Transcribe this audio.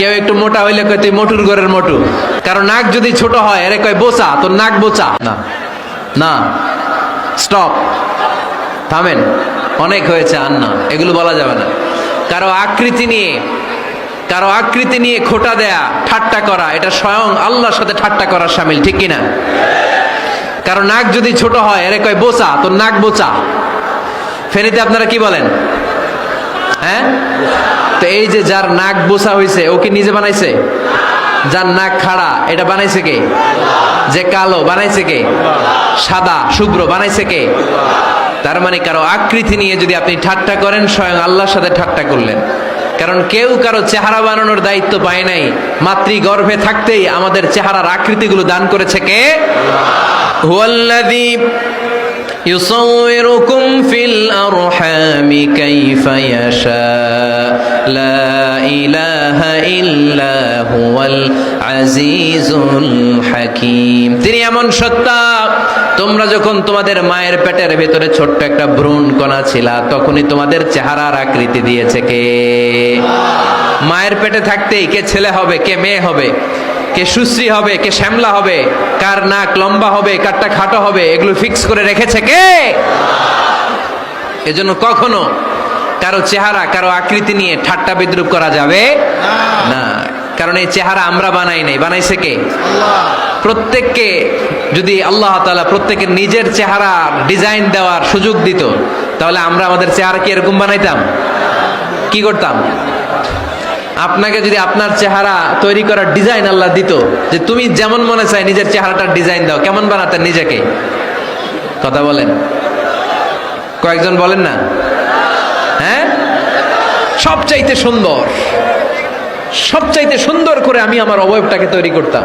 কেউ একটু মোটা হইলে কয় তুই মোটুর ঘরের মোটু, কারণ নাক যদি ছোট হয় এরে কয় বোচা, তোর নাক বোচা। না না, স্টপ, থামেন, অনেক হয়েছে, আর না, এগুলো বলা যাবে না। কারো আকৃতি নিয়ে খোটা দেয়া, ঠাট্টা করা, এটা স্বয়ং আল্লাহর সাথে ঠাট্টা করার শামিল, ঠিক কিনা? কারো নাক যদি ছোট হয় এরে কয় বোচা, তোর নাক বোচা। ফেনীতে আপনারা কি বলেন? হ্যাঁ, তো এই যে যার নাক বোচা হয়েছে ও কি নিজে বানাইছে? যার নাক খাড়া এটা বানাইছে কে? যে কালো বানাইছে কে? সাদা শুভ্র বানাইছে কে? তার মানে কারো আকৃতি নিয়ে যদি আপনি ঠাট্টা করেন, স্বয়ং আল্লাহর সাথে ঠাট্টা করলেন। কারণ কেউ কারো চেহারা বানানোর দায়িত্ব পায় নাই। মাতৃগর্ভে থাকতেই আমাদের চেহারার আকৃতিগুলো দান করেছে কে? হুয়াল্লাযী ইউসাউইরুকুম ফিল আরহামি কাইফা ইয়াশা লা ইলাহা ইল্লা হুয়াল আজিজুল হাকীম। তিনি এমন সত্তা, তোমরা যখন তোমাদের মায়ের পেটের ভেতরে ছোট্ট একটা ভ্রূণ কণা ছিলা, তখনই তোমাদের চেহারার আকৃতি দিয়েছে কে? মায়ের পেটে থাকতেই কে ছেলে হবে, কে মেয়ে হবে, কে সুশ্রী হবে, কে শ্যামলা হবে, কার নাক লম্বা হবে, কারটা খাটো হবে, এগুলো ফিক্স করে রেখেছে কে? এজন্য কখনো কারো চেহারা, কারো আকৃতি নিয়ে ঠাট্টা বিদ্রুপ করা যাবে না। কারণ এই চেহারা আমরা বানাই নাই, বানাইছে কে? প্রত্যেককে যদি আল্লাহ তাআলা প্রত্যেকের নিজের চেহারা ডিজাইন দেওয়ার সুযোগ দিত, তাহলে আমরা আমাদের চেহারা কি এরকম বানাইতাম? কি করতাম? আপনাকে যদি আপনার চেহারা তৈরি করার ডিজাইন আল্লাহ দিত, যে তুমি যেমন মনে চাই নিজের চেহারাটার ডিজাইন দাও, কেমন বানাতেন নিজেকে? কথা বলেন, কয়েকজন বলেন না? হ্যাঁ, সবচাইতে সুন্দর করে আমি আমার অবয়বটাকে তৈরি করতাম।